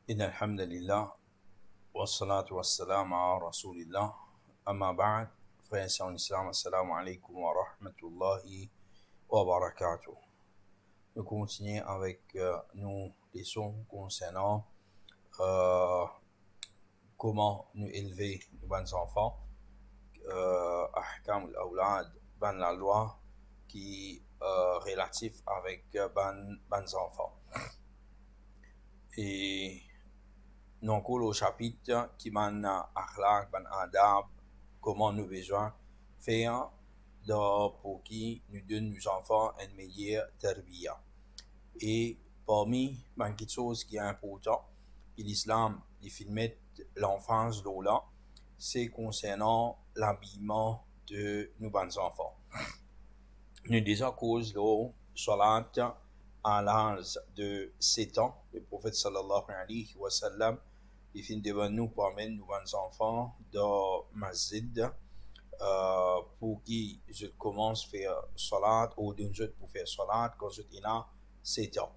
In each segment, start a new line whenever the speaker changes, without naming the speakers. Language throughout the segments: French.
إن الحمد لله والصلاة والسلام على رسول الله أما بعد frères et sœurs en islam assalamu alaikum wa rahmatullahi wa barakatuh. Nous continuons avec nos leçons concernant comment nous élever nos bons enfants, ahkam al-awlad, ban la loi qui relatif avec bons enfants. Et nous cours au chapitre qui mène akhlaq, ban adab, comment nous besoin faire pour qui nous donne nos enfants une meilleure tarbiya. Et parmi les choses qui est important, l'islam, il filme l'enfance là, c'est concernant l'habillement de nos bons enfants. Nous déjà cause de salat à l'âge de 7 ans, le prophète sallallahu alayhi wa sallam, il finit devant nous pour amener nos bons enfants dans masjid pour qui je commence à faire salat ou d'un jour pour faire salat quand je suis là 7 ans.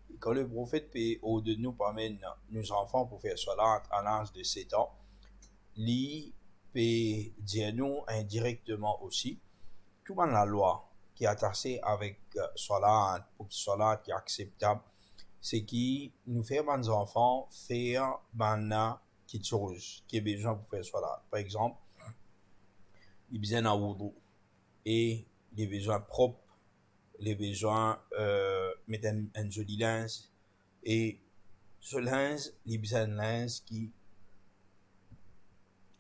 Et quand le prophète peut au-dessus de nous pour amener nos enfants pour faire salat à l'âge de 7 ans, lui peut dire nous indirectement aussi, tout dans la loi qui est attachée avec salat, pour que salat qui est acceptable, c'est qui nous fait nos enfants faire quelque chose qui est besoin pour faire salat. Par exemple, il besoin d'un wudu et les besoins propres, les besoins mettre un joli linge et ce linge, il besoin d'un linge qui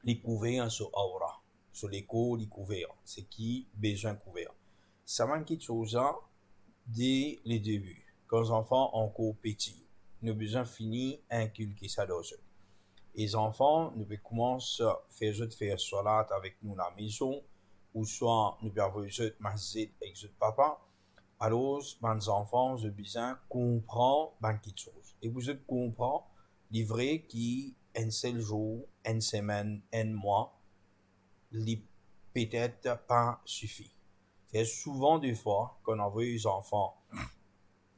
est couvert sur aura, sur les côtes, il couvert, c'est qui besoin couvert. Ça manque quelque chose dès le début. Quand les enfants sont encore petits, nous avons besoin de finir inculquer ça dans eux. Les enfants, nous pouvons commencer à faire salat avec nous à la maison, ou soit nous pouvons avoir un masjid avec notre papa. Alors, les enfants, nous avons besoin de comprendre quelque chose. Et vous comprenez, les vrais qui, un seul jour, une semaine, un mois, peut-être pas suffit. C'est souvent des fois, quand on voit les enfants,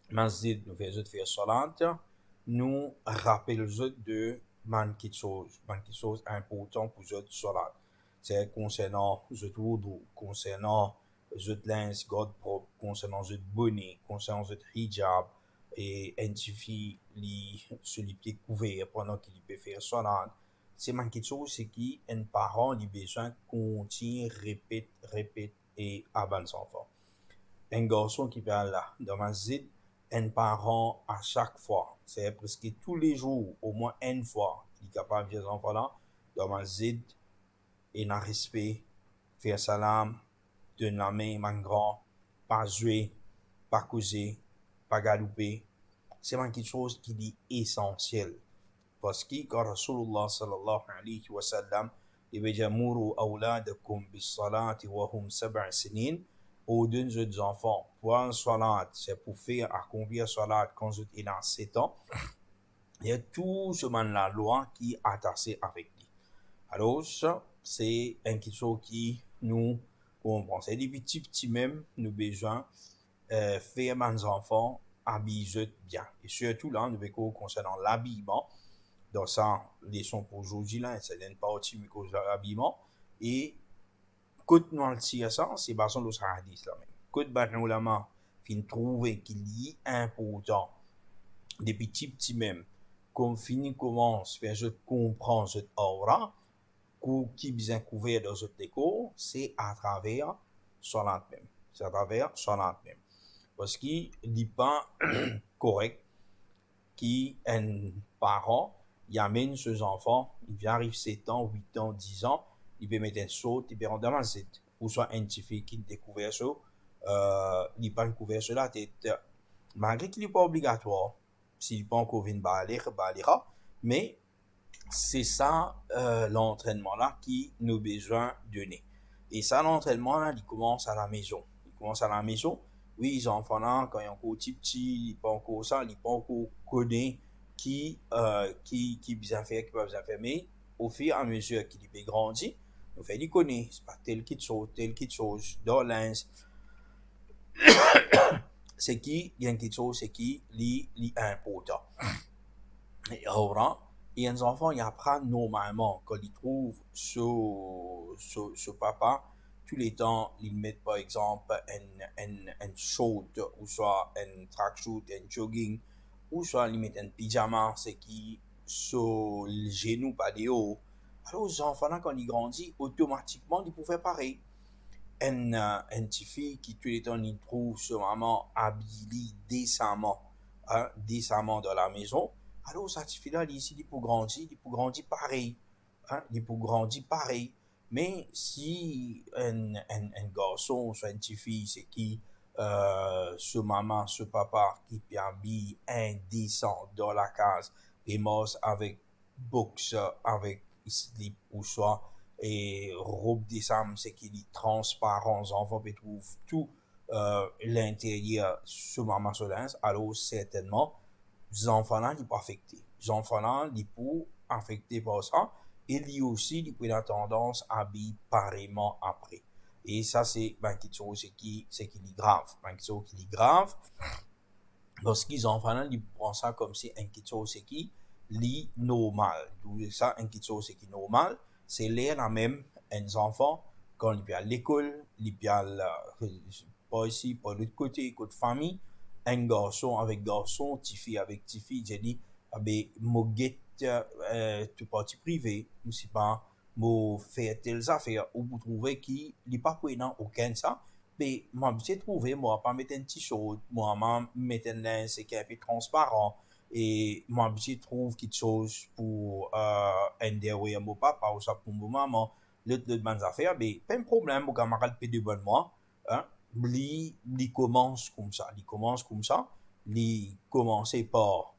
masjid nous fait faire salat, nous rappelle de quelque chose important pour notre salat. C'est concernant notre wudu, concernant notre linge God propre, concernant notre bonnet, concernant notre hijab, et identifier celui qui est couvert pendant qu'il peut faire salat. C'est quelque chose c'est qui un parent a besoin de continuer, répète et à les enfants. Un garçon qui parle là, dans masjid, un parent à chaque fois, c'est presque tous les jours, au moins une fois, il est capable de dire aux enfants là, dans masjid, et dans respect, faire salam, donner la main, man grand, pas jouer, pas causer, pas galouper. C'est quelque chose qui est essentiel. Parce que quand Rasulullah sallallahu alayhi wa sallam, il veut dire, Mourou awladakum bis salati wa hum sab'a sinin, aux deux enfants, pour un salat, c'est pour faire accomplir salat quand vous êtes dans 7 ans. Il y a tout ce la loi qui est attaché avec lui. Alors, ça, c'est quelque chose qui nous comprend. C'est des petits même, nous besoin faire nos enfants habiller bien. Et surtout là, nous devons concernant l'habillement. Dans ça, les leçons pour aujourd'hui là, c'est une partie mais cause de l'habillement. Et quand nous allons dire ça, c'est basé sur le hadith là même. Quand nous ulama fin trouver qu'il est important, des petits même, qu'on finit commence faire je comprends cette aura, qui bien couvert dans cette déco, c'est à travers salat même. C'est à travers salat même. Parce qu'il n'est pas correct qui un parent il amène ses enfants, il vient arriver 7 ans, 8 ans, 10 ans, il peut mettre un saut, il peut rentrer dans la zit, ou soit un petit fait qui découvre ça, il n'est pas découvert cela, malgré qu'il n'est pas obligatoire, s'il n'est pas encore venu balira, mais c'est ça l'entraînement là qui nous besoin de donner. Et ça l'entraînement là, il commence à la maison. Il commence à la maison. Oui, les enfants là, quand ils sont encore petits, ils pas encore ça, ils pas encore connus qui bien faire, qui pas bien faire. Mais au fur et à mesure qu'il peut grandir, nous fait les connaître. C'est pas tel quelque chose, dans l'ins. C'est qui, il y a quelque chose, c'est qui, est important. Et aura, et un enfant, il apprend normalement, quand il trouve ce papa, tous les temps, il met par exemple un short, ou soit un tracksuit, un jogging, ou soit il met un pyjama, c'est qui, sur le genou, pas de haut. Alors, les enfants, là, quand ils grandissent, automatiquement, ils pouvaient pareil. Un petit fille qui, tous les temps, il trouve ce maman habillé décemment, décemment dans la maison. Alors, ça petit fille-là, ici, il peut grandir pareil. Il peut grandir pareil. Mais si un garçon, soit une petite fille, c'est qui, ce maman, ce papa, qui peut habiller indécent dans la case, et mos avec boxe, avec slip, ou soit et robe des femmes, c'est qu'il est transparent, les enfants peuvent trouver tout l'intérieur sur ma massolins, alors certainement, les enfants-là, ils peuvent affecter. Les enfants-là, ils peuvent affecter par ça, et lui aussi, ils peuvent avoir tendance à habiller pareillement après. Et ça, c'est quelque chose qui est grave. Quelque chose qui est grave, parce que les enfants-là, ils prennent ça comme si quelque chose qui est normal. Donc, ça, quelque chose qui est normal, c'est l'air la même, un enfant, quand il vient à l'école, il vient pas ici, pas de l'autre côté, côté famille, un garçon avec garçon, petite fille avec petite fille, j'ai dit, ah ben, mo get, tout parti privé, ou si pas, mo faire telles affaires, ou vous trouvez qu'il n'est pas prenant aucun ça, mais moi, j'ai trouvé, moi, pas mettre un t-shirt, moi, mettre un linge qui est un peu transparent, et moi, je trouve quelque chose pour un derrière mon papa ou ça pour mon maman, l'autre bonnes affaires, mais pas de problème, mon camarade peut de bon moi, hein, il commence comme ça, il commence par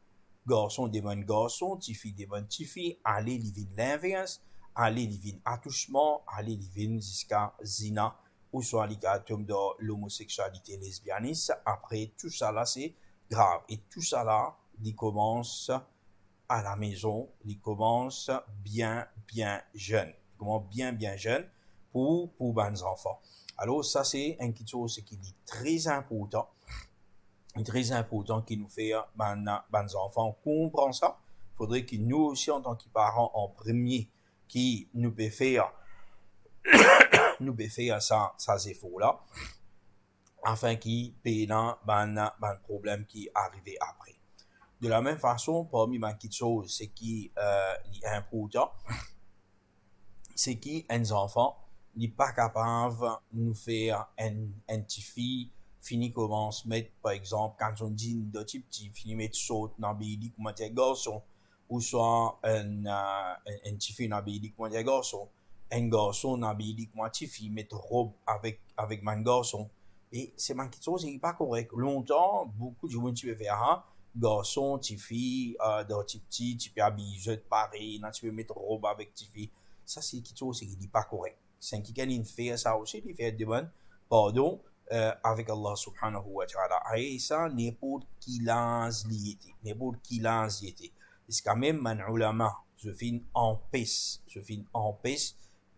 garçon des bons garçons, petite fille des bonnes petites filles, aller il vient l'inverse, aller il vient attouchement, aller il vient jusqu'à zina, ou soit les cas de l'homosexualité lesbianisme, après tout ça là, c'est grave, et tout ça là, il commence à la maison, il commence bien jeune. Il commence bien jeune pour les enfants. Alors, ça, c'est quelque chose qui est très important. Très important qui nous fait, les enfants comprendre ça. Il faudrait que nous aussi, en tant que parents, en premier, qui nous peut faire, ces efforts-là, afin qu'ils paient le problème qui arrive après. De la même façon, parmi les petites choses, ce qui est important, c'est qu'un enfant n'est pas capable de nous faire un petit fille fini commence mettre, par exemple, quand on dit de petit fini mettre saute dans le béli comme un garçon, ou soit un petit fille dans le béli comme un garçon dans le béli comme un petit fille mettre robe avec mon garçon. Et c'est une petite chose, c'est pas correct. Longtemps, beaucoup de gens qui peuvent faire garçon, petite fille, dans petit, tu peux habiller pareil, tu peux mettre robe avec petite fille. Ça, c'est quelque chose qui n'est pas correct. C'est quelqu'un qui fait ça aussi, il fait demande pardon avec Allah subhanahu wa ta'ala. Et ça, n'importe qui lance l'yété. N'importe qui lance l'yété. C'est quand même un ulama, je finis en paix,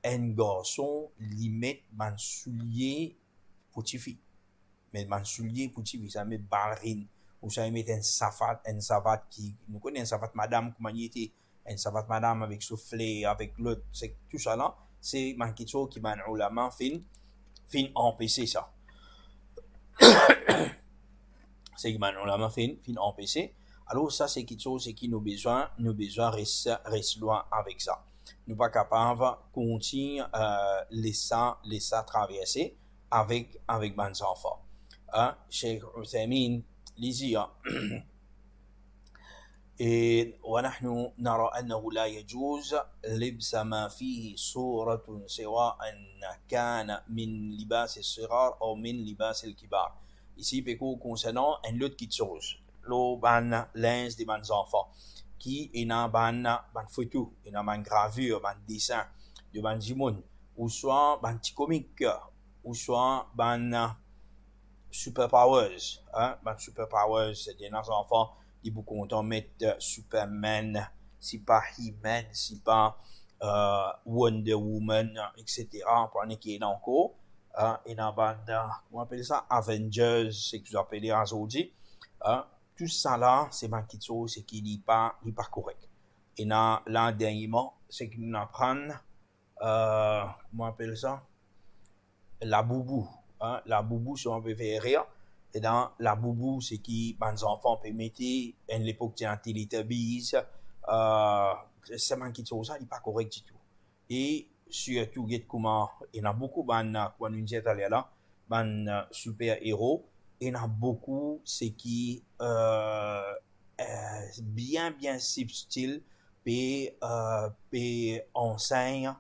un garçon, lui met un soulier pour petite fille. Mais un soulier pour petite fille, ça met ballerine. Ou ça met un savate qui, nous connaissons un savate madame, comment il était, un savate madame avec soufflé, avec l'autre, c'est tout ça là, c'est quelque chose qui m'a ulama fin empêcher ça. C'est qui m'a ulama fin empêcher. Alors ça c'est quelque chose qui nous besoin rester loin avec ça. Nous pas capable continuer laisser traverser avec mes enfants. Cheikh Uthaymin ليزيا ونحن نرى أنه لا يجوز لبس ما فيه صورة سواء كان من لباس الصغار أو من لباس الكبار. Ici, concernant un autre petite chose, le ban linge des bans enfants, qui est dans ban photo, et dans ban gravure, ban dessin, de ban jimoun, ou soit ban petit comique, ou soit ban superpowers, superpowers, c'est des enfants qui sont contents de mettre Superman, si pas He-Man, si pas Wonder Woman, etc. Pour un qui est encore, et dans bande, comment on appelle ça, Avengers, c'est que vous appelez aujourd'hui, tout ça là, c'est ben quelque chose c'est qui n'est pas correct. Et là dernièrement, c'est qu'on apprend, comment on appelle ça? La boubou. Hein? La boubou, si on peut faire rire. Et dans la boubou, c'est qui, ben, les enfants peuvent mettre, à l'époque, tu as un Teletubbies, c'est ben quelque chose, ça, il n'est pas correct du tout. Et surtout, comment, il y en a beaucoup, ben, quand on dit là, ben, super-héros, il y en a beaucoup, c'est qui, bien subtil, puis enseigne,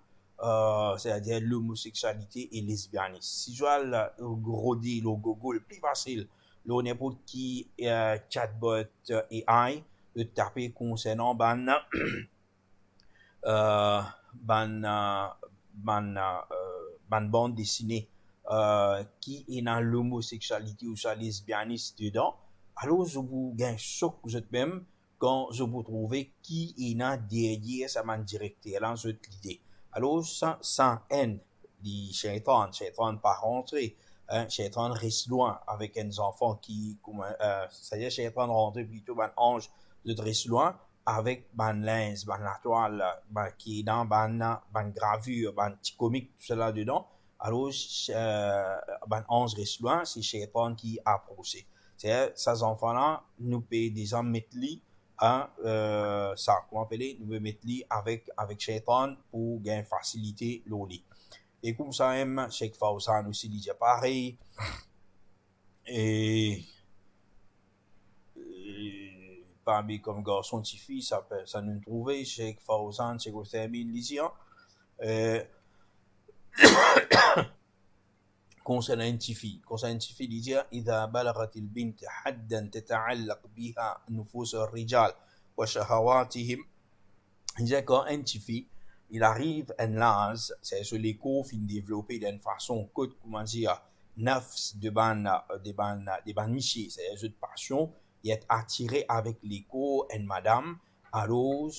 c'est-à-dire l'homosexualité et le lesbianisme. Si je vois le gros deal, le Google, plus facile, le n'importe qui chatbot AI, de taper concernant euh, ban, euh, ban bande dessinée qui est dans l'homosexualité ou le lesbianisme dedans, alors je vous gagne choc vous êtes même quand je vous trouve qui est dans derrière sa man directeur là je l'idée. Alors sans haine, les chaitans pas rentrer, hein, chaitans reste loin avec un enfant qui, c'est-à-dire chaitans rentrer plutôt un ange de reste loin avec ban lens, ban la toile, qui est dans ban gravure, ban petit comique, tout cela dedans. Alors, ban 11 reste loin, c'est Shaitan qui a procès. C'est ces enfants-là, nous payons des hommes mettre hein, ça, comment appeler, nous pouvons mettre avec Shaitan pour gagner facilité l'oli. Et comme ça, même, Cheikh Fawzan aussi dit pareil. Et parmi comme garçon et fille, ça nous trouve, Cheikh Fawzan, Cheikh Othaymin, Lysian. concernant une fille, il dit إذا بلغت البنت حدا تتعلق بها نفوس الرجال وشهواتهم. Il dit quand une fille, il arrive à un âge, c'est sur les cours fin développé d'une façon que comment dire, nafs de ban michi, c'est une passion, il est attiré avec les cours une madame, alors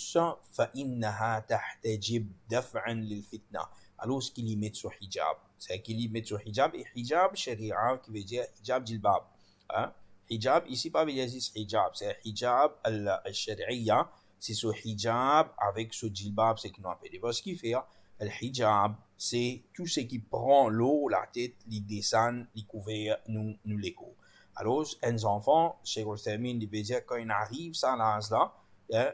فإنها تحتجب دفعا للفتنة. Alors ce qu'il y met sur hijab, c'est qu'il y met sur hijab et hijab sharia qui veut dire hijab jilbab. Hein? Hijab ici pas veut dire hijab, c'est hijab al-shari'a, c'est ce hijab avec ce jilbab, c'est qu'on appelle. Parce qu'il fait, le hijab, c'est tout ce qui prend l'eau, la tête, les dessins, les couverts, nous les coups. Alors, un enfant, chez Rostermin, il veut dire quand il arrive ça l'âge-là,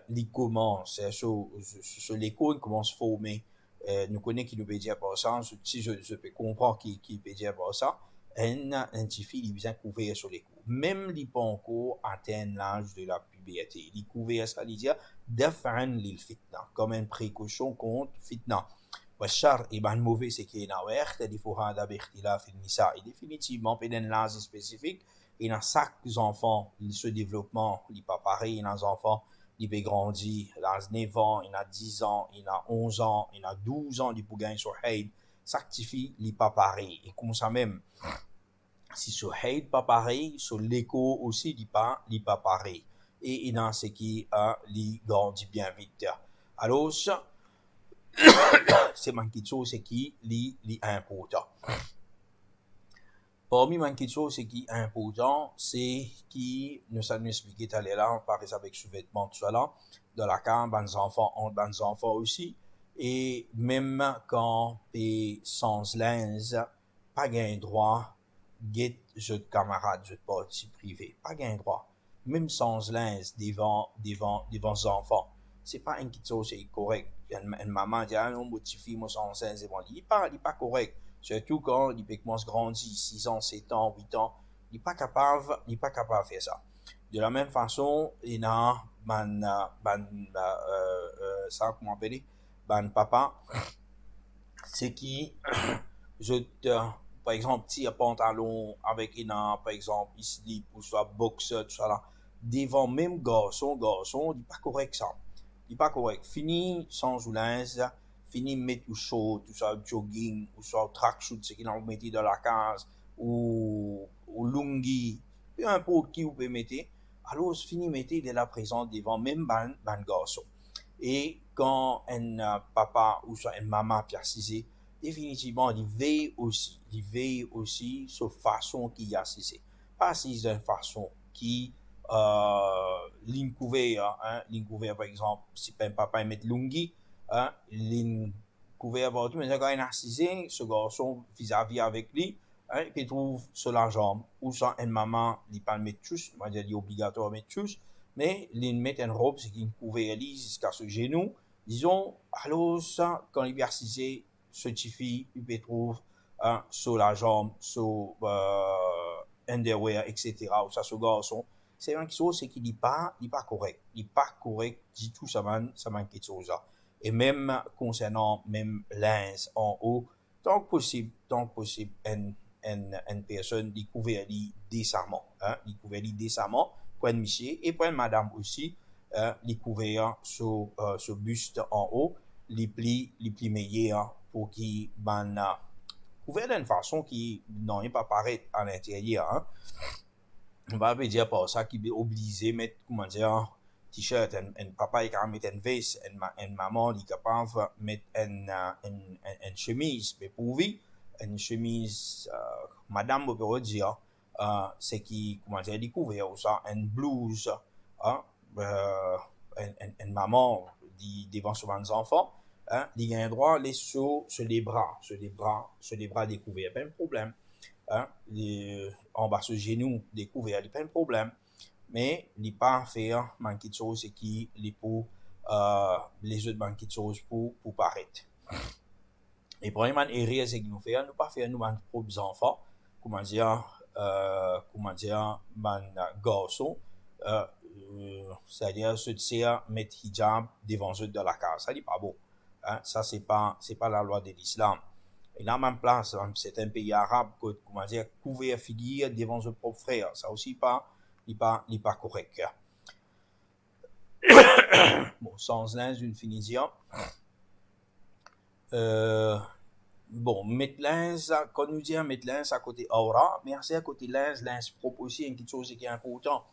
il commence, sur l'école, il commence à former. Nous connaissons qui nous veut dire par ça, si je peux comprendre qui veut dire par ça, un petit fille, il vient couvrir sur les coups. Même les pas encore atteint l'âge de la puberté. Il couvert ça, il dit, d'afin lil fitna, comme une précaution contre fitna. والشر يبان mauvais c'est qu'il y a يختلف هذا باختلاف النساء. Définitivement, pendant l'âge spécifique, il y a chaque enfant, ce développement, il n'est pas pareil, il y a un enfant, il peut grandir, il a 9 ans, il a 10 ans, il a 11 ans, il a 12 ans, il peut gagner sur Haid. Chaque fille, il n'est pas pareil. Et comme ça même, si sur Haid pas pareil, sur l'écho aussi, il n'est pas pareil. Et dans ce qui a, il grandit bien vite. Alors, ça, c'est quelque chose qui est important. Parmi les choses qui est important, c'est qui nous sommes expliqué tout à l'heure, par exemple avec sous-vêtements, tout ça là, de la carte, les enfants ont des enfants aussi, et même quand tu sans linge, pas gain droit, get jeu de camarade, jeu de partie privé, pas gain droit, même sans linge devant les enfants, c'est pas une chose qui est correct. Une maman dit, ah non, mon petit fille, moi sans linge, c'est bon, il est pas correct. Surtout quand il commence à grandir, 6 ans, 7 ans, 8 ans, il n'est pas capable de faire ça. De la même façon, il y a ça, comment appeler, papa, c'est qui, par exemple, petit pantalon avec par exemple, il slip ou soit boxer, tout ça là, devant même garçon, il n'est pas correct ça. Il n'est pas correct. Fini sans linge, fini mettre tout chaud, tout ça, jogging, ou soit tracksuit, ce qu'il a mis dans la case, ou lungi, peu importe qui vous pouvez mettre. Alors, fini mettre de la présence devant même ban garçon. Et quand un papa ou soit une maman précisé, définitivement, il veille aussi sur façon qu'il y a cessé. Pas si d'une façon qui ligne couvert, hein, ligne couvert par exemple, si papa met lungi, hein, ligne couvert partout, mais quand il est assisé, ce garçon vis-à-vis avec lui, hein, il trouve sur la jambe, ou sans une maman, il pas mettre tous, moi je dis obligatoire mettre tous, mais il met une robe, c'est qu'il couvert lui jusqu'à ce genou, disons, alors ça, quand il est assisé, ce petit il peut trouve, hein, sur la jambe, sur, underwear, etc., ou ça, ce garçon, c'est une chose, c'est qu'il n'est pas correct. Il n'est pas correct du tout, ça manque quelque chose là. Et même concernant même linge en haut, tant que possible, une personne découvert décemment, hein, découvert décemment, pour une monsieur et pour une madame aussi, découvert ce buste en haut, les plis meilleurs pour qu'il couvert d'une façon qui n'en pas paraître à l'intérieur, hein. On va dire par ça qu'il est obligé de mettre, comment dire, t-shirt, un papa est capable de mettre une veste, une maman est capable de mettre une chemise, mais pour lui, une chemise, madame, on peut dire, c'est qui, comment dire, découvert, ou ça, une blouse, hein, une maman, devant souvent des enfants, hein, il a un droit, les sur les bras découverts, pas de problème. Hein, en bas ce genou découvert, il n'y a pas de problème. Mais il n'y a pas à faire manquer de choses et qui les pour les autres manquer de choses pour paraître. Et pour les erreurs c'est que nous faisons, nous pas faire nous nos propres enfants, comment dire, garçons, c'est-à-dire se dire mettre hijab devant eux dans la case, ça n'est pas bon. Hein, ça c'est pas la loi de l'islam. Et là, même place, c'est un pays arabe, comment dire, couvert figure devant ses propres frères. Ça aussi, n'est pas correct. Bon, sans linge, une finition. Bon, mettre linge, quand nous disons mettre linge à côté aura, mais c'est à côté linge propre aussi, une petite chose qui est important.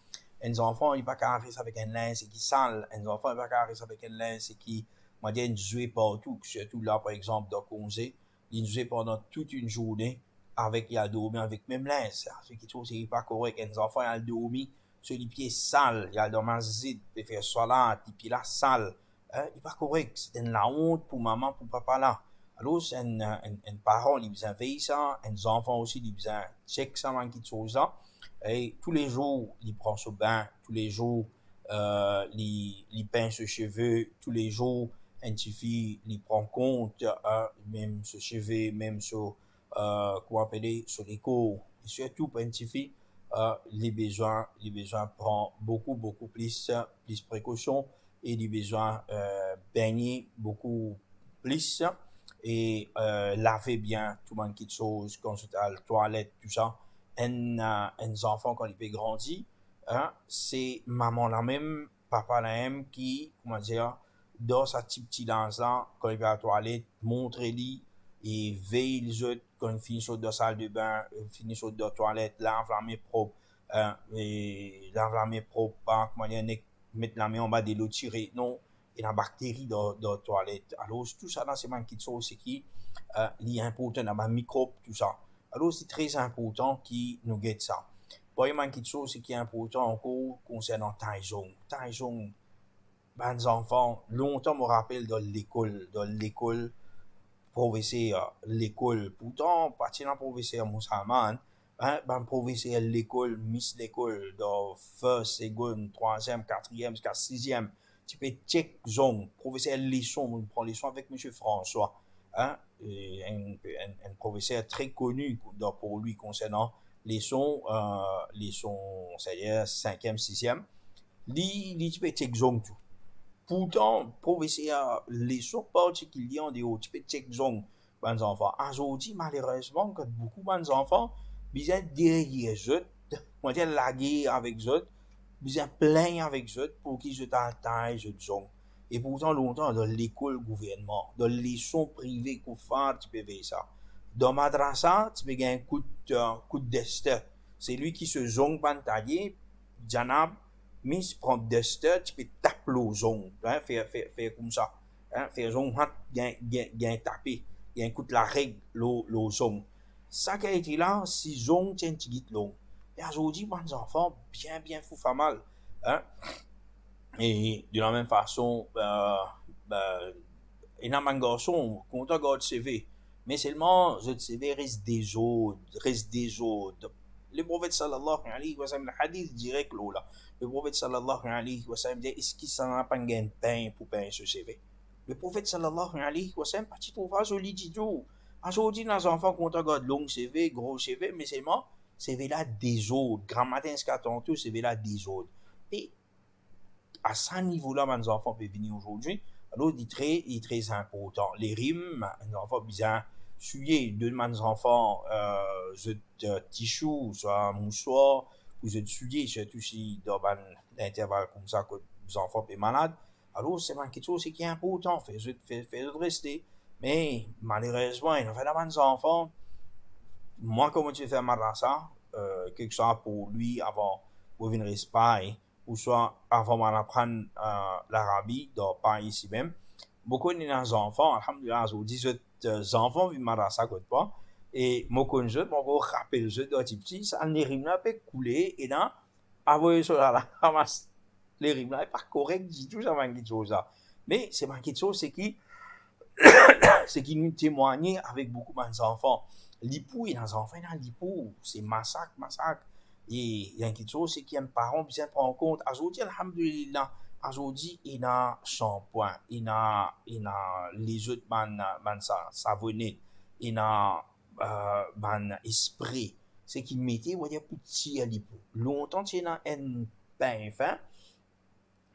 Un enfant, il pas qu'à faire avec un linge qui sale. Un enfant, il pas qu'à faire avec un linge qui, on va dire, jouer partout, surtout là, par exemple, dans le conseil. Il jouait pendant toute une journée avec il a dormi avec même linge. C'est quelque chose qui n'est pas correct. Les enfants, il a dormi sur les pieds sales. Il a dormi zid, il fait salade, les pieds là sales. Hein? Il n'est pas correct. C'est une la honte pour maman, pour papa là. Alors, c'est un parent, il a besoin de faire ça. Un enfant aussi, il a besoin de checker ça, quelque chose là. Et tous les jours, il prend son bain. Tous les jours, il peint ses cheveux. Tous les jours, un petit fille, il prend compte, même ce cheveu, même sur, comment appeler, sur les cours. Et surtout, pour un petit fille, les besoins prend beaucoup plus précaution et les besoins, baigner beaucoup plus et, laver bien tout le monde qui chose, quand c'est à la toilette, tout ça. Un enfant, quand il peut grandir, hein, c'est maman la même, papa la même qui, comment dire, dans sa petite danse là, quand il va à la toilette, montre-lui et veille les autres quand il finit sur la salle de bain, finit sur la toilette, lave la main propre, et lave la main propre, pas comment dire, mettre la main en bas de l'eau tirée, non, et la bactérie dans la toilette. Alors, tout ça, c'est une petite chose, c'est qui, est important, dans ma microbe, tout ça. Alors, c'est très important qu'il nous guette ça. Pour une petite chose, c'est qui est important encore concernant Taizong. Taizong, ben enfants, longtemps me rappelle dans l'école, professeur, l'école, pourtant, parti dans professeur Moussaman, hein, ben professeur l'école, miss l'école, dans first, second, troisième, quatrième, jusqu'à sixième, tu peux check zone, professeur leçon, on prend leçon avec monsieur François, hein, un professeur très connu pour lui concernant leçon, c'est-à-dire cinquième, sixième, tu peux check zone tout. Pourtant, professeur, les choses particuliers en des autres petits bonnes enfants. Aujourd'hui, malheureusement, que beaucoup de bonnes enfants, ils ont derrière eux, on va dire la guerre avec eux, ils ont plein avec eux pour qu'ils se taillent eux. Et pourtant, longtemps, dans l'école gouvernement, dans les leçons privées qu'on fait, tu peux faire ça. Dans madrasa, tu peux gagner un coup de destin. C'est lui qui se zong bantaillé, Janab, mais prend duster, tu peux taper l'ozon, hein, faire comme ça, hein, faire zone, gain taper, gain coup de la règle, l'ozon. Ça qui a été là, si zone tient tigit long. Et aujourd'hui, les enfants, bien fou, pas mal. Hein? Et de la même façon, il y a un garçon, quand on regarde CV, mais seulement, le CV reste des autres. Le prophète sallallahu alayhi wa sallam, le hadith direct là, le prophète sallallahu alayhi wa sallam dit, est-ce qu'il s'en a pas un pain pour pain ce CV? Le prophète sallallahu alayhi wa sallam, pas trouver joli du tout. Aujourd'hui, les enfants, quand on regarde long CV, gros CV, mais seulement, CV là des autres. Grand matin, ce qu'attend tout, CV là des autres. Et à ce niveau-là, mes enfants peuvent venir aujourd'hui. Alors, il est très important. Les rimes, mes enfants, bien, suyer de mes enfants, tissu, soit mouchoir, vous êtes suyer, surtout si dans un intervalle comme ça, que les enfants sont malades. Alors, c'est quelque chose qui est important. Faites rester. Mais, malheureusement, il y a des enfants, moi, comment tu fais madrasa, quelque chose pour lui avant, pour venir Espagne, ou soit avant d'apprendre l'Arabie, dans pas ici même. Beaucoup de enfants, alhamdoulilah, ils ont 18 enfants vivent madrasa quoi pas. Et moi, quand je rappelle, je dois être petit, ça les rimes là peut couler, et là, avant sur la ramasse, les rimes là, pas correct du tout, ça manque de choses là. Mais c'est manqué de choses, c'est qui nous témoignait avec beaucoup d'enfants. L'époux et les enfants dans l'époux, c'est massacre. Et il y a quelque chose, c'est qu'il y a un parent qui prend en compte. Aujourd'hui, alhamdulillah, aujourd'hui, il y a shampoing, il y a les autres savonnettes, il y a esprit. C'est qu'il mettait, voyez, petit à l'époux. Longtemps, il y a un pain fin,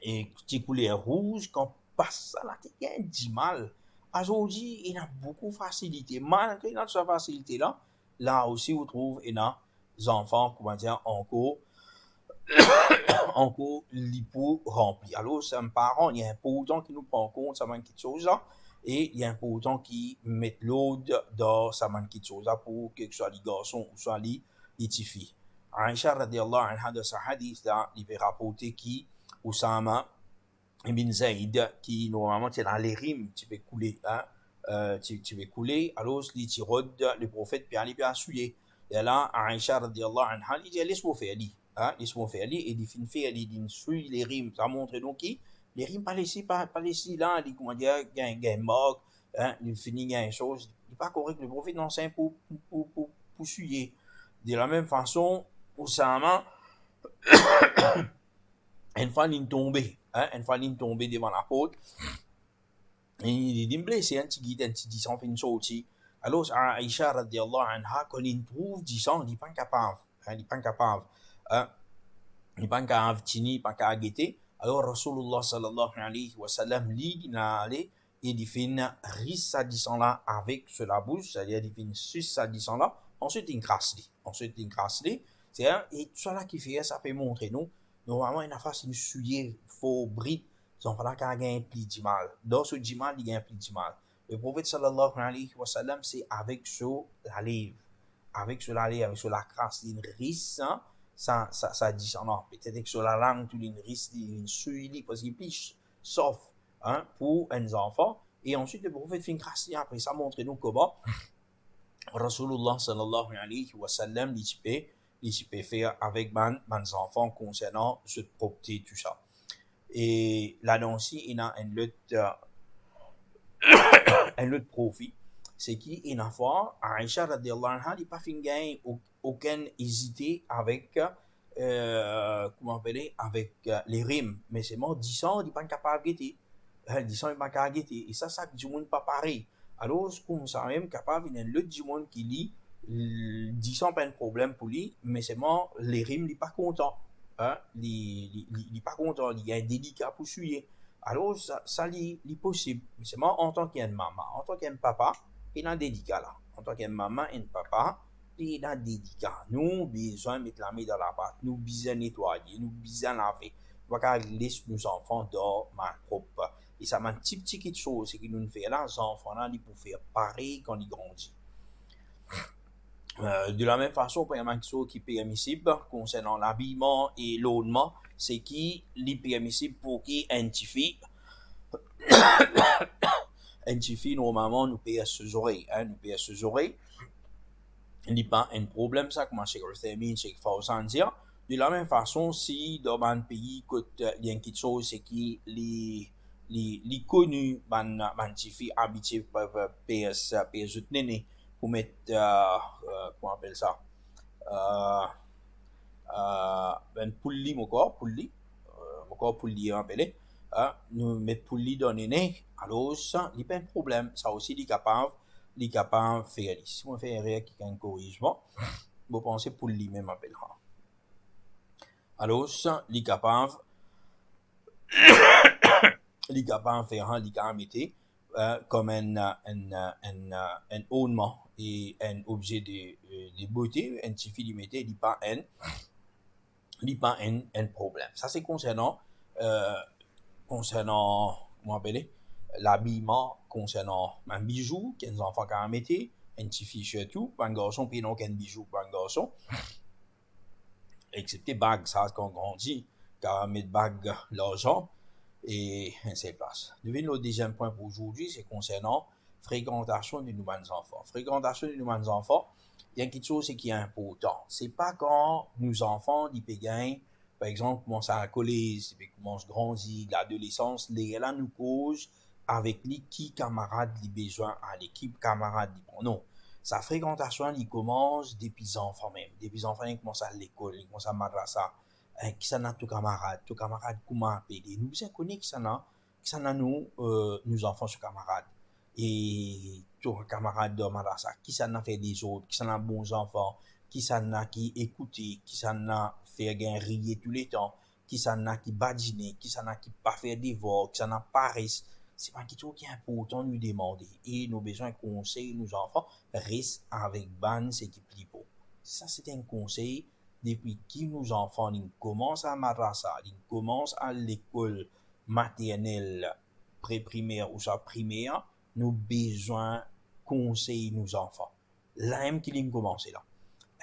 et qui couleur rouge, quand passe ça là, il y a du mal. Aujourd'hui, il y a beaucoup de facilité. Malgré cette facilité-là, là aussi, vous trouvez, il y a des enfants, comment dire, encore l'hypo rempli. Alors, c'est un parent, il y a un important qui nous prend en compte, ça manque de choses là, et il y a un important qui met l'autre dans ça manque de choses là pour que ce soit les garçons ou soit les filles. Aïcha radiallahu anha de sa hadith là, il peut rapporter qui Oussama ibn Zayd, qui normalement c'est dans les rimes, tu peux couler, hein, tu peux couler, alors les tirode le prophète puis aller bien souiller. Et là, Aïcha radiallahu anha, il dit laisse-moi faire, laisse-moi faire, et il finit faire, il dit suit les rimes, ça montre donc qui les rimes pas laissées là, il comment dire, gain moque, hein, il finit gain chose, il pas correct, le prophète n'enseigne pour souiller. De la même façon, Oussama une fois il est tombé, hein, une fois il est tombé devant la porte, et il est blessé, un petit guide, un petit disant, fait une sortie. Alors, Aïcha, radiallahu anha, quand il trouve disant, il n'est pas capable, hein, il n'est pas capable, hein, il n'est pas capable, il n'est pas capable de guetter. Alors, Rasulullah sallallahu alayhi wa sallam, lui, il a allé, et il fait une risse à disant là, avec sur la bouche, c'est-à-dire, il fait une suce à disant là, ensuite, il crasse, c'est-à-dire, et tout ça là qui fait, ça peut montrer, nous, normalement, il a fait une souillée, faux bride, ils ont pas qu'à gagner plus de mal. Dans ce mal, il gagne plus de mal. Le prophète sallallahu alayhi wa sallam, c'est avec sur la lèvre, avec sur la crasse, il risque, ça dit ça, non, peut-être que sur la langue, tout il risque, il souille, parce qu'il piche, sauf, hein, pour un enfant. Et ensuite, le prophète fait une crasse, après ça montre nous comment Rasulullah sallallahu alayhi wa sallam, il peut faire avec mes enfants concernant cette propreté, tout ça. Et là aussi, il y a un autre profit. C'est qu'il a fois, Aïcha radiallahu anha, il n'a pas fait gagner aucun hésité avec, comment appeler, avec les rimes. Mais c'est mort, 10 ans, il n'est pas capable de guetter. 10 ans, il n'est pas capable de guetter. Et ça du monde pas pareil. Alors, comme ça, même capable, il y a un autre du monde qui lit, 10 ans, pas un problème pour lui, mais c'est mort, les rimes, il n'est pas content. Hein, il n'est pas content, il y a un délicat pour suivre. Alors, ça est possible. Mais c'est moi, en tant qu'un maman, en tant qu'un papa, il y a un délicat là. En tant qu'un maman et un papa, il y a un délicat. Nous, besoin de mettre la main dans la pâte, nous besoin nettoyer, nous besoin laver. Nous ne laisser nos enfants dans ma propre. Et ça m'a un petit chose, c'est que nous faisons là, les enfants là, ils peuvent faire pareil quand ils grandissent. De la même façon, pour une chose qui est permissible concernant l'habillement et l'ornement, c'est qui est permissible pour qui un petit fille, normalement, nous paye ses oreilles, hein, nous paye ses oreilles. il n'y a pas un problème, ça commence à terminer, c'est qu'il faut s'en dire. De la même façon, si dans un pays, il y a quelque chose, c'est qui les connus, les filles habituées par PS néné, pour mettre, comment on appelle ça, euh, ben pulli, mon corps pulli, appelé, nous mettre pulli dans néné, alors ça, il n'y a pas un problème, ça aussi, il est capable de faire. Si on fait erreur qui a un corrigement, vous pensez pour lui-même appellera. Alors, ça, il est capable de faire, il capable mettre comme un ornement et un objet de beauté, un petit fil limité, il n'y a pas un problème. Ça, c'est concernant, comment appeler, l'habillement, concernant un bijou, qu'un enfant quand mettre, un petit fil surtout, un garçon, puis non qu'un bijou pour un garçon, excepté bague, ça, quand on grandit, car mettre bague, l'argent, et un seul place. Devine le deuxième point pour aujourd'hui, c'est concernant fréquentation de nouvelles enfants. Fréquentation de nouvelles enfants, il y a quelque chose qui est important. C'est pas quand nos enfants, ils payent, par exemple, commencent à coller, ils commencent à grandir, l'adolescence, les là nous cause avec les qui camarades les besoins à l'équipe camarade non. Sa fréquentation, il commence depuis enfants même. Depuis enfants, ils commencent à l'école, ils commencent à madrasa. Qui ça n'a tout camarade comment appeler. Nous besoin connaître qui ça n'a nous enfants sur camarades. Et tout camarade de madrasa, qui ça n'a fait des autres, qui ça n'a bons enfants, qui ça n'a qui écouter, qui ça n'a fait gain rire tous les temps, qui ça n'a qui badiner, qui ça n'a qui pas faire des voix, qui ça n'a pas risque. C'est pas quelque chose qui est important de nous demander. Et nous besoin conseil nos enfants, reste avec ban, c'est qui plie pour. Ça, c'est un conseil depuis que nos enfants ils commencent à madrasa, ils commencent à l'école maternelle, pré-primaire ou ça primaire, nous besoin conseiller nos enfants. Là même qu'ils commencent là.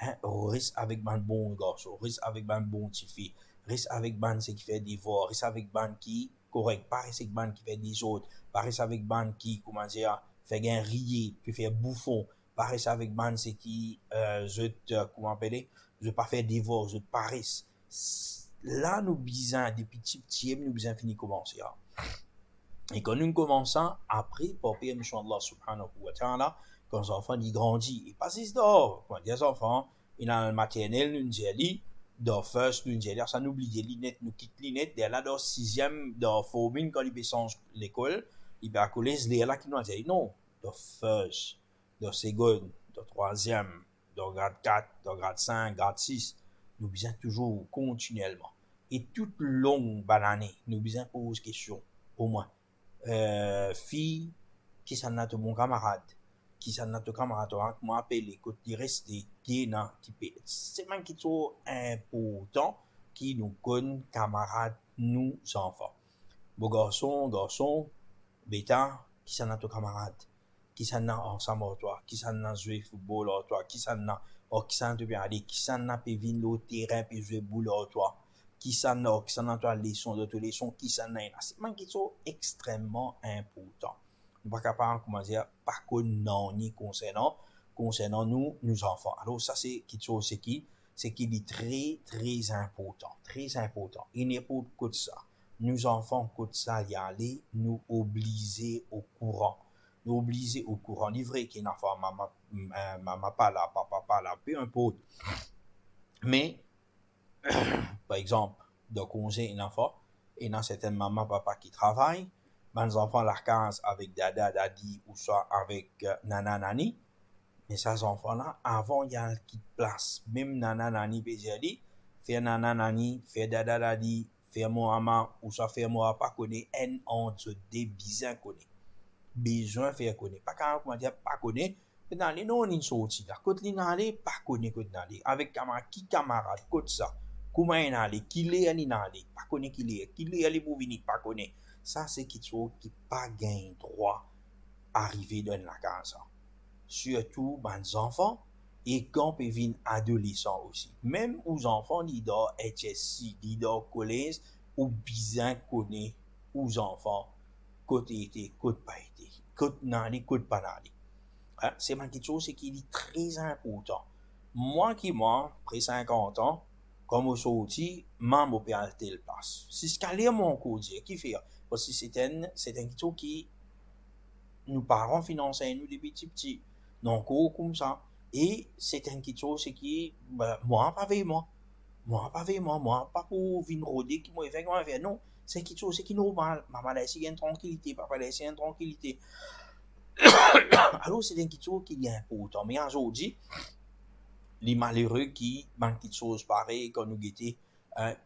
Hein, reste avec un bon garçon, reste avec un bon petit fille, reste avec ban qui fait des voix, reste avec ban qui correct, pas reste avec ban qui fait des autres, pas reste avec ban qui, comment dire, fait un rire, puis fait bouffon, pas reste avec ban c'est qui, comment appeler, je pas faire des voix, je parais. Là, nous besoin, des petits, nous besoin finir commencer. Et quand nous commençons, après, pour permission d'Allah subhanahu wa ta'ala, quand les enfants ils grandissent, ils passent dehors. Quand les enfants, ils ont le maternel, nous disons, dans first, nous disons, ça nous oublie les lunettes, nous quitte les lunettes, là, dans sixième, dans formine, quand ils descendent l'école, ils va coller, c'est là qui nous disent, non, dans first, dans second, dans troisième, dans grade 4, dans grade 5, grade 6, nous besoin toujours continuellement. Et toute longue année, nous besoin poser question, au moins. Fille, qui s'en a de bon camarade, qui s'en a de camarade, comment appeler, côté resté, qui est dans, qui peut. C'est même qui est trop important, qui nous connaît camarades, nous enfants. Bon garçon, bêta, qui s'en a de camarade, qui s'en a ensemble avec toi, qui s'en a joué football avec toi, qui s'en a, qui s'en a bien aller, qui s'en a pu venir au terrain, puis jouer boule avec toi. Qui s'en a toi leçon de leçons qui s'en a c'est man qui sont extrêmement important. Nous pas capable comment dire pas que non ni concernant nous enfants. Alors ça c'est quelque chose c'est qui est très important. Il n'est pas que ça. Nous enfants que ça y aller nous obliger au courant. Nous obliger au courant. Il est vrai qu'il y a une fois maman pas là, papa pas là, peu importe. Mais par exemple, de congé un enfant, et dans certaines mamans, papa qui travaillent, les enfants la case avec dada, dadi, ou soit avec nana, nani, mais ces enfants-là, avant, il y a une petite place. Même nana, nani, pédiali, faire nana, nani, faire dada, dadi, faire maman, ou soit faire moi, pas connaître, un entre des besoins connaître. Besoin faire connaître. Pas quand, comment dire, pas connaître, dans les non, ils sont sortis là. Côté les pas connaître, côté les avec camarade, qui camarade, côté ça. Comment il allait, qui l'est allé, pas connaît qui l'est allé pour venir, pas connaît. Ça, c'est quelque chose qui pas gain droit arriver dans la case. Surtout, les enfants, et quand ils viennent adolescents aussi. Même aux enfants, ils doivent HSC, ils doivent collège, ou bien connaître aux enfants, côté été, côté pas été, côté n'allé, côté pas n'allé. C'est quelque chose qui est très important. moi, après 50 ans, comme au sorti, maman peut aller telle place. C'est ce qu'allait mon côté, qui fait. Parce que c'est un truc qui, nous parents finançaient nous depuis petits. Donc, comme ça. Et c'est un chose qui, moi, pas avec moi. Moi, pas pour venir rôder qui m'a fait comment faire. Non, c'est quelque chose qui est normal. Maman laisse une tranquillité, papa laisse une tranquillité. Alors, c'est un quelque chose qui est important. Mais aujourd'hui, les malheureux qui manquent de choses pareilles quand nous guettons,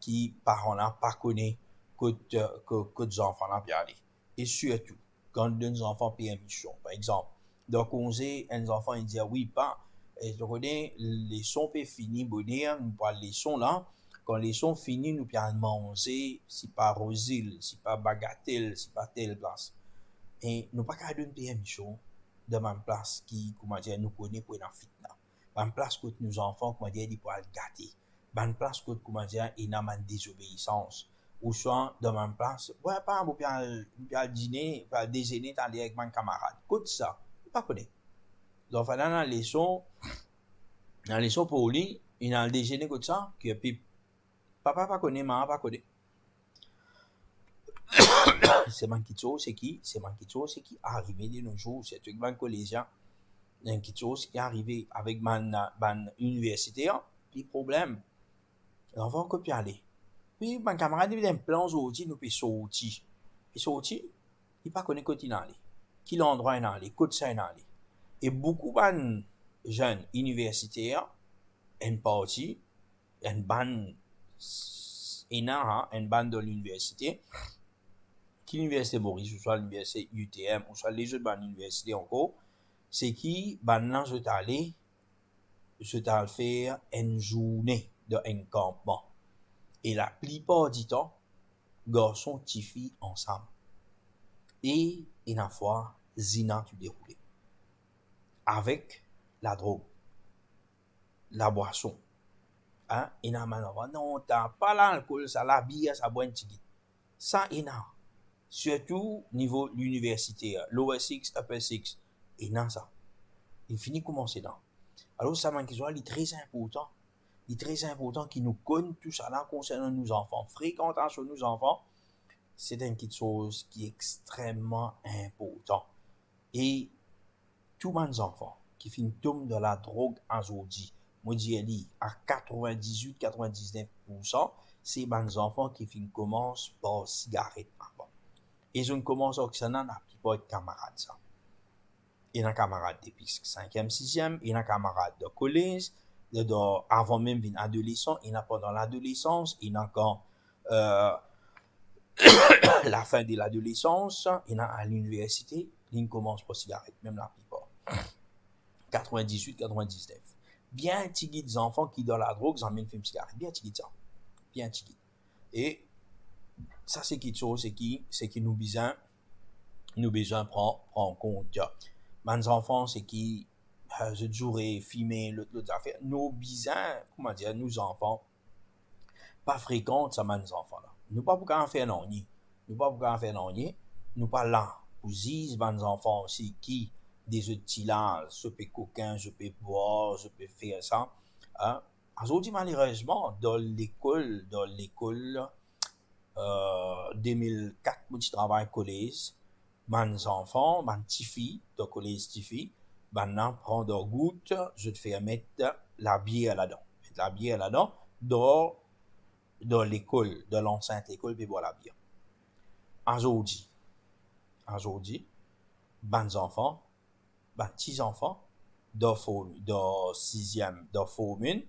qui parents là pas connaissent que des enfants là bien aller. Et surtout, quand des enfants payent une mission, par exemple, donc on sait, un enfant il dit oui, pas, et je connais, les sons peuvent finir, bonheur, nous parlons les sons là, quand les sons finis, nous pouvons manger, si pas Rosile, si pas Bagatelle, si pas telle place. Et nous pas qu'à donner une mission de même place qui, comment dire, nous connaît pour une fitna. Ban place que nos enfants, comment dire, ils pourraient gâter. Ban place que, comment dire, ils n'ont pas de désobéissance. Ou soit, dans même place, ouais, pas, vous pouvez dîner, vous pouvez déjeuner, t'aller avec mon camarade. Écoute ça, vous pas connaître. Donc, dans la leçon pour lui, il a le déjeuner comme ça, que puis, papa pas connaît, maman pas connaît. C'est quelque chose, c'est qui arrivé de nos jours, c'est tout le collégien. Il y a quelque chose qui est arrivé avec ma université, puis problème. L'enfant peut aller. Puis, mon camarade, il a un plan aujourd'hui, nous peut sortir. Il sortit, il pas connaît côté aller. Qui l'endroit est aller, côté ça est aller. Et beaucoup de jeunes universitaires, une partie, une bande, une bande de l'université, qui l'université Boris, ou soit l'université UTM, ou soit les autres bandes d'université encore, c'est qui, maintenant, je t'allais faire une journée de campement. Et la plupart du temps, garçons et filles ensemble. Et une fois, zina tu déroulé. Avec la drogue, la boisson. Hein? Et non, t'as pas l'alcool, ça la bière, ça boit un petit. Ça, surtout niveau universitaire, lower 6, upper 6, ça. Il finit commencer là. Alors, ça manque il est très important. Il est très important qu'il nous connaisse tout ça là concernant nos enfants. Fréquentation de nos enfants, c'est une petite chose qui est extrêmement important. Et tous mes enfants qui finissent tomber de la drogue aujourd'hui, moi je dis à 98-99%, c'est mes enfants qui finissent commencent par cigarette avant. Et je ne commence à ça n'a pas de camarades ça. Il y a un camarade depuis 5e, 6e, il y a un camarade de collège, avant même d'être adolescent, il y a pendant l'adolescence, il y a quand la fin de l'adolescence, il y a à l'université, il commence par cigarette, même la plupart. 98-99. Bien tigui des enfants qui dans la drogue, ils emmènent film cigarette. Bien tigui ça. Bien tigui. Et ça, c'est quelque chose, c'est qui nous besoin prendre en compte. Mes enfants, c'est qui je jouerai, filmer, l'autre affaire. Nos besoins, comment dire, nos enfants, pas fréquentent ça, mes enfants là. Nous pas pour en faire non, nous pas pour en faire non, nous pas là. Pour dire, mes enfants aussi, qui des outils là, je peux coquin, je peux boire, je peux faire ça. Hein? Aujourd'hui, malheureusement, dans l'école, 2004, moi, je travaille au collège. Mes enfants, mes petites filles, de collège petites filles, maintenant, prendre leur goutte, je te fais mettre la bière là-dedans. Mettre la bière là-dedans, dans l'école, de l'enceinte école, puis boire la bière. Aujourd'hui, mes enfants, mes petits-enfants, de 6e, de formule,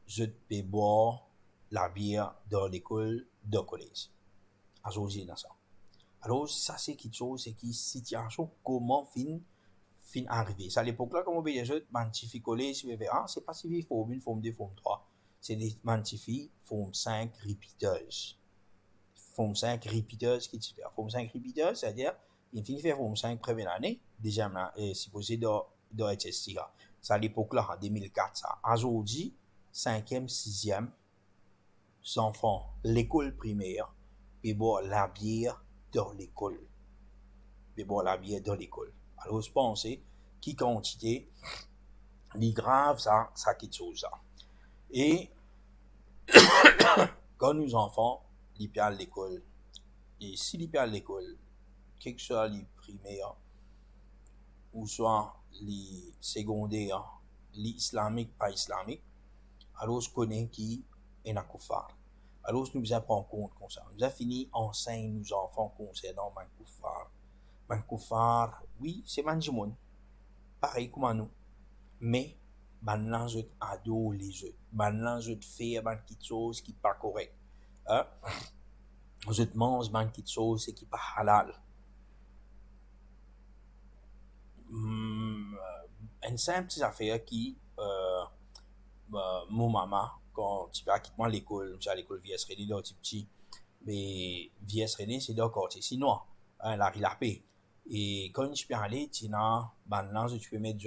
je peux boire la bière dans l'école de collège. Aujourd'hui, dans ça. Alors, ça, c'est quelque chose, c'est qui situation, comment fin arriver. C'est à l'époque là, comme on peut dire, mantifi collège, c'est pas si forme 1, forme 2, forme 3. C'est des mantifi, forme 5, repeaters. Forme 5, repeaters, qui est forme 5 repeaters, c'est-à-dire, il finit faire forme 5 première année, déjà, supposé de HST. C'est à l'époque là, en 2004, ça. Aujourd'hui, 5e, 6e, enfants, l'école primaire, et boire la bière dans l'école. Alors, je pense, qui quantité Les graves, ça quelque chose. Ça. Et quand nous enfants, ils partent à l'école, et si ils partent à l'école, quel que soit les primaires, ou soit les secondaires, les islamiques, pas islamiques, alors je connais qui est un koufar. Alors nous devons prendre compte comme ça. Nous avons fini enseigner nos enfants concernant man koufar. Man koufar, oui, c'est man jimoun, pareil comme nous. Mais maintenant je adore les autres. Maintenant je fais quelque chose qui n'est pas correct. Hein? Je mange quelque chose qui n'est pas halal. Une simple petite affaire qui mon maman quand tu vas quitter l'école, tu à l'école VS René là petit mais VS René c'est dans quartier sinon la rue la paix et quand je peux aller tu n'as maintenant tu peux mettre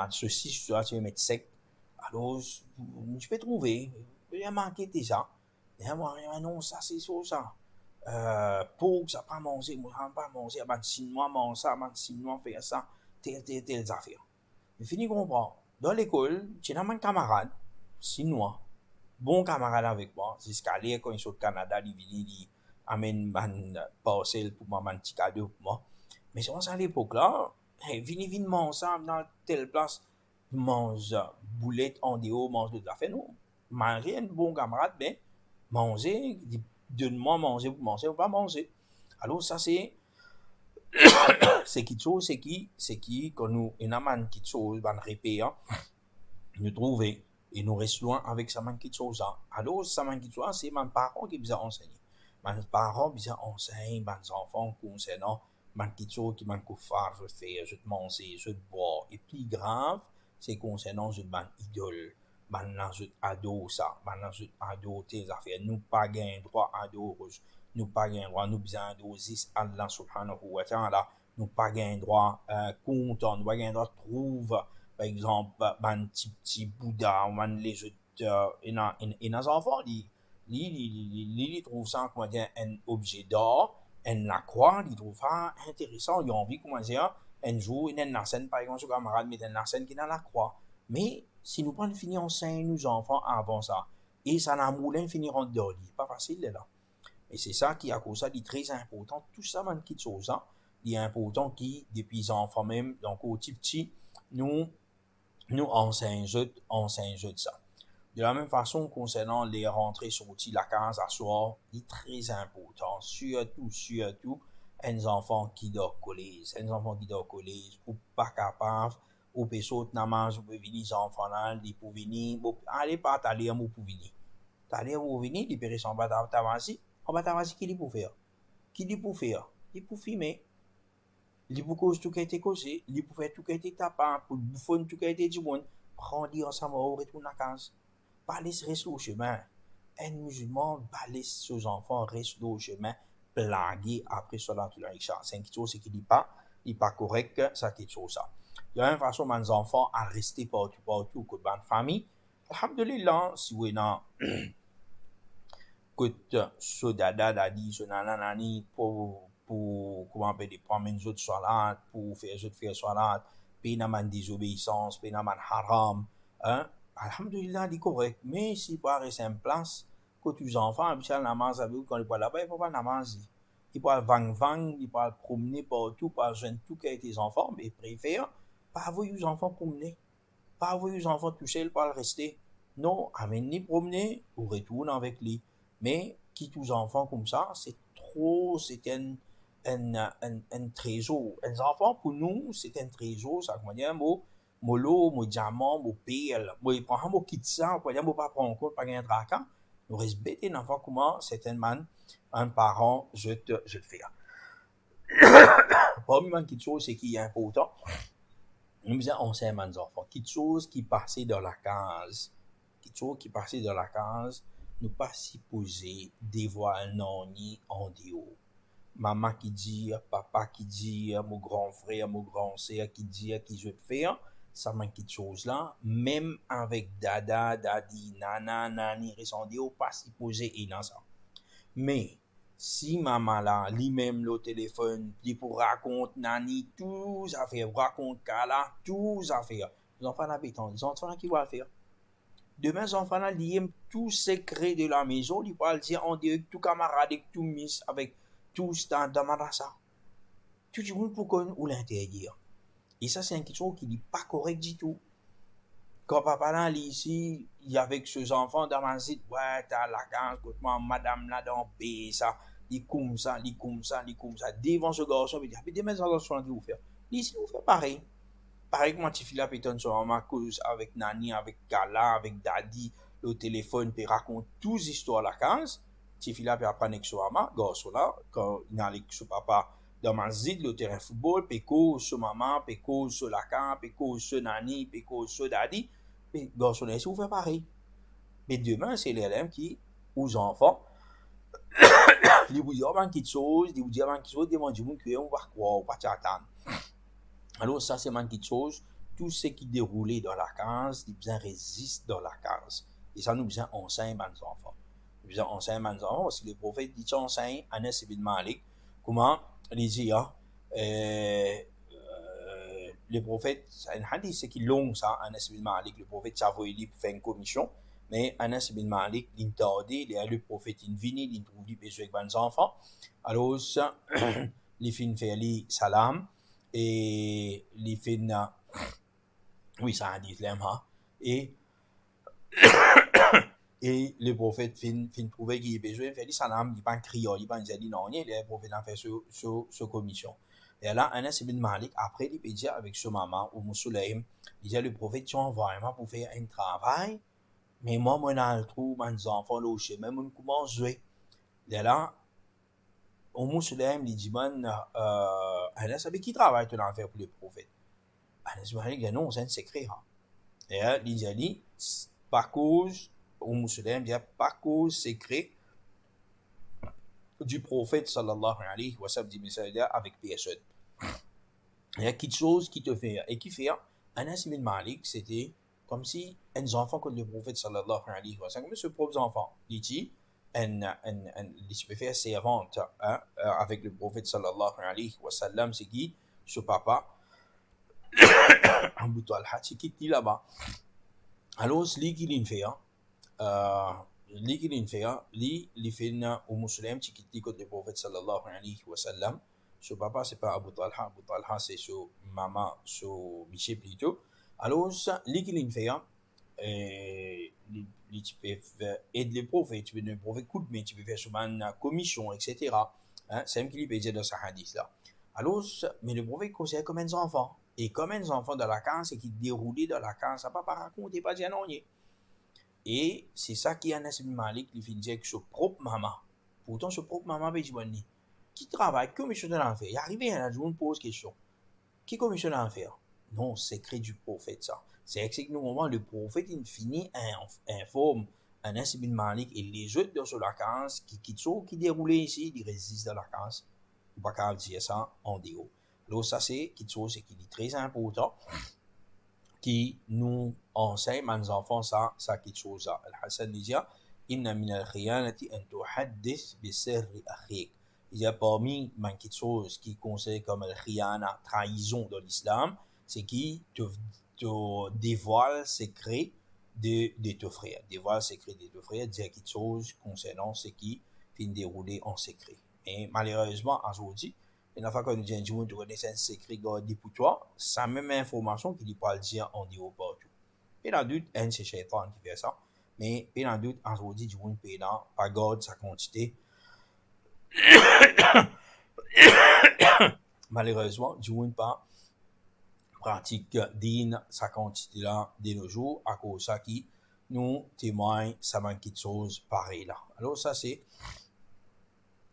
ceci tu peux mettre sec alors tu peux trouver il y a manqué déjà et moi non ça c'est ça pour ça pas manger moi pas manger ben si moi mange ça ben si moi faire ça telle affaire je finis comprendre dans l'école j'ai un camarade chinois bon camarade avec moi jusqu'à aller quand il sont au Canada il vient il amène un parcelle pour moi un petit cadeau pour moi mais c'est à l'époque là vini manger ensemble dans telle place mange boulette en dehors mange d'autres affaires non manger un bon camarade mais manger donne-moi manger pour manger ou pas manger alors ça c'est quelque chose c'est qui quand nous on a quelque chose dans répé nous trouver et nous restons avec ça quelque chose alors ça quelque chose c'est mes parents qui nous enseigné mes parents nous enseignent mes enfants concernant quelque chose qui m'ont faire je fais je manger je boire et plus grave c'est concernant je idole maintenant je adore ça maintenant je adore tes affaires nous pas gain droit adore nous pas gain droit nous besoin d'osis Allah subhanahu wa ta'ala nous pas gain droit content nous pas gain droit trouve par exemple un petit Bouddha ou un les autres et nos enfants ils trouvent ça comment dire un objet d'art en la croix ils trouvent ça intéressant ils ont envie comment dire un jour ils ont scène par exemple ce camarade met une scène qui est dans la croix mais si nous prenons fini enseigner nos enfants avant ça et ça n'a moulin finir en dehors pas facile là et c'est ça qui à cause ça dit très important tout ça man qui chose il est important qui depuis les enfants même donc au petit nous enseignons ça. De la même façon, concernant les rentrées sorties, la case à soir, il est très important, surtout, un enfant qui doit collège, ou pas capable, ou peut sauter namaz, ou peut venir, les enfants là, ils peuvent venir, allez pas t'aller, ou pour venir. T'aller, ou venir, ils peuvent rester en bas d'avance, qui il peut faire? Qui il peut faire? Il peut filmer. Il peut causer tout qui a été causé, il peut faire tout qui a été tapé, pour bouffer tout qui a été dit bon, prendre ensemble au retour à la case. Pas laisser rester au chemin. Un musulman, pas laisser ses enfants rester au chemin, blaguer après cela tout l'Aïcha. C'est quelque chose qui dit pas, il pas correct, ça quelque chose ça. Il y a une façon, mes enfants, à rester partout, que dans la famille. Alhamdulillah, si vous êtes que ce dada dadi, ce nanani, pour comment on peut prendre une autre salat, pour faire une autre salat, puis n'a pas désobéissance, puis n'a pas haram, hein, alhamdulillah, c'est correct, mais si pas rester en place, que tous les enfants, puis ça namaz avec quand ils parlent là-bas, il faut pas namaz. Ils parlent vang, ils parlent promener partout, par jeune tout qui a été enfants, mais ils préfèrent pas voir les enfants promener, pas voir les enfants toucher, pas rester. Non, amener promener, ou retourner avec lui. Mais qui tous enfants comme ça, c'est trop, c'est un trésor. Un enfant pour nous, c'est un trésor, ça veut dire, l'eau, mon diamant, mon perle, moi, il prend mon kit ça, pour dire, moi, pas prendre en compte, pas gagner un traquant. Nous respecter un enfant comment, c'est un parent, je te fais. Parmi les petites choses, c'est qui est important. Nous disons, on sait, mes enfants, quelque chose qui passait dans la case, nous pas supposé dévoiler non ni en dehors. Maman qui dit, papa qui dit, mon grand frère, mon grand sœur qui dit, qui je te fais, ça manque quelque chose là, même avec dada, dadi, nana, nani, ressenti, pas supposé et dans ça. Mais, si maman là, lui-même le téléphone, il pour raconter nani, tout ça fait, raconte kala, tout ça fait, Les enfants n'habitent, les enfants qui vont le faire. Demain, les enfants ils tout secret de la maison, ils vont le dire en direct, tout camarade, avec tout miss, avec tout dans la madrasa. Tout le monde pour qu'on ou l'interdire. Et ça, c'est quelque chose qui n'est pas correct du tout. Quand papa là, ici, il y avait ses enfants dans ma site, ouais, t'as la gance, écoute-moi, madame là, dans B, ça, il comme ça, il comme ça, il comme ça. Devant ce garçon, il dit, mais demain, ce garçon, qui vous fait? Ici, vous faites pareil. Pareil que moi, tu files à péton sur ma cause avec Nani, avec Kala, avec Daddy, le téléphone, puis raconte toutes les histoires à la 15. Tu files à puis apprendre avec son maman, garçon là, quand il y a avec son papa dans ma zid, le terrain de football, puis cause sur maman, puis cause sur la camp, puis cause sur Nani, puis cause sur Daddy. Mais garçon là, vous faites pareil. Mais demain, c'est l'élève qui, aux enfants, ils vous disent, oh, quelque chose, ils vous disent, quelque chose, ils vont dire, on va croire, on va t'attendre. Alors, ça, c'est quelque chose. Tout ce qui déroulait dans la case, il besoin résiste dans la case. Et ça, nous besoin enseigner aux enfants. Nous besoin enseigner aux enfants. Parce que le prophète dit, enseigne, Anas ibn Malik, comment il dit, le prophète, c'est un hadith, c'est qui long, ça, Anas ibn Malik, le prophète, ça va aller pour faire une commission. Mais Anas ibn Malik, il tardé, il a le prophète, il vient, il trouve les besoins avec les enfants. Alors, ça, il fait faire les salam. Et les fins, oui, ça a dit l'imha, et le prophète fin trouver qu'il y a besoin, fait ça n'a pas crié, il pas dit non, le prophète a fait ce commission. Et là, Anas ibn Malik, après, il peut dire avec ce maman, ou Moussoulaim, il dit le prophète, tu envoies vraiment pour faire un travail, mais moi, je trouve mes enfants là, je sais même comment jouer. Et là, au Moussoulaim, il dit, Anas, avec qui travaille tu l'as fait pour le prophète? Anas ibn Malik dit non, c'est un secret. Et là, il dit, par cause, au musulman, il dit, par cause secret du prophète sallallahu alayhi wa sallam, dit avec personne. Il y a quelque chose qui te fait, et qui fait, Anas ibn Malik, c'était comme si un enfant comme le prophète sallallahu alayhi wa sallam, comme ses propres enfants, il dit, il peut faire servante avec le prophète sallallahu alayhi wa sallam, c'est qui? Ce papa, Abu Talha, c'est qui là-bas. Alors, ce qu'il fait, il fait au musulman qui quitte le prophète sallallahu alayhi wa sallam. Ce papa, c'est pas Abu Talha. Abu Talha, c'est son maman, son biché plutôt. Alors, qu'il fait, il peut aider le prophète, tu peux donner le prophète coup de main, tu peux faire souvent une commission, etc. C'est un qui peut dire dans ce hadith-là. Alors, mais le prophète conseille comme un enfant. Et comme un enfant dans la case, c'est qui déroulait dans la case, ça ne va pas raconter, pas dire non. Et c'est ça qui est Anas ibn Malik, il finit avec son propre maman. Pourtant, son propre maman, il dit, qui travaille, que monsieur de l'enfer? Il arrive un jour, on pose question. Qui commissionne à en faire? Non, secret du prophète, ça. C'est exactement le prophète, il finit, informe Anas ibn Malik et les autres dans la case qui déroulaient ici, ils résistent dans la case. Il ne faut pas dire ça en déo. Alors, ça, c'est quelque chose qui est très important, qui nous enseigne, mes enfants, ça, quelque chose. Al-Hassan dit, Inna min al-khiyanati an tuhaddith bi sirri akhik. Il y a parmi quelque chose qui conseille comme al-khiyana, trahison dans l'islam, c'est qui te dévoile secret de ton frère. Dévoile secret de ton frère, dire quelque chose concernant ce qui finit dérouler en secret. Et malheureusement, aujourd'hui, il n'a pas qu'on nous dit tu connais un secret gardé pour toi, c'est la même information qu'il peut le dire en dit au partout. Et dans doute, c'est Shaitan qui fait ça. Mais il en doute, aujourd'hui, du monde peut pas garder sa quantité. Malheureusement, du monde pas pratique din sa quantité là de nos jours à cause de ça qui nous témoigne ça manque quelque chose pareil là. Alors ça c'est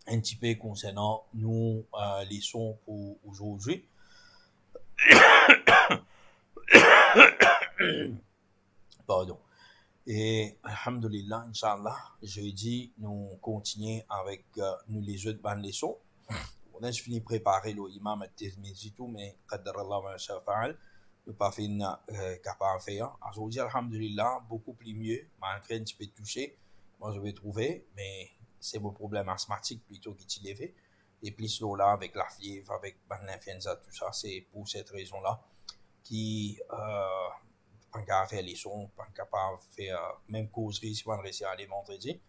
un petit peu concernant nous les sons pour aujourd'hui. Pardon. Et alhamdulillah, inshallah, jeudi, nous continuons avec nous les autres bandes leçons. On a fini de préparer l'imam à Tirmizi tout, mais qadarallah wa shafa'al, nous pas fini capable de faire. Aujourd'hui, alhamdulillah, beaucoup plus mieux, malgré un petit peu touché. Moi, je vais trouver, mais c'est mon problème asthmatique plutôt qui t'y levé. Et plus là, avec la fièvre, avec l'influenza, tout ça, c'est pour cette raison-là qui pas qu'à faire les sons, pas capable de faire même causerie si on réussit à aller vendredi.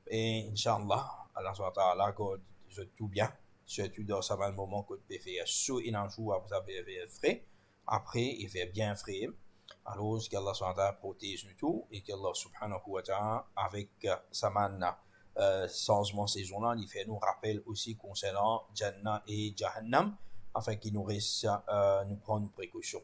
Et Inch'Allah, Allah subhanahu wa ta'ala, que tout bien, surtout dans ce moment que tu peux faire sous un jour, vous avez frais, après, il fait bien frais. Alors, qu'Allah subhanahu wa ta'ala protège nous tout, et qu'Allah subhanahu wa ta'ala, avec sa manna, changement saisonnier, il fait nous rappel aussi concernant Jannah et Jahannam, afin qu'il nous reste, nous prendre nos précautions.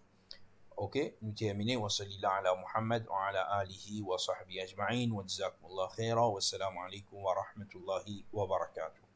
اوكي نتيمني وصلى الله على محمد وعلى اله وصحبه اجمعين وجزاكم الله خيرا والسلام عليكم ورحمه الله وبركاته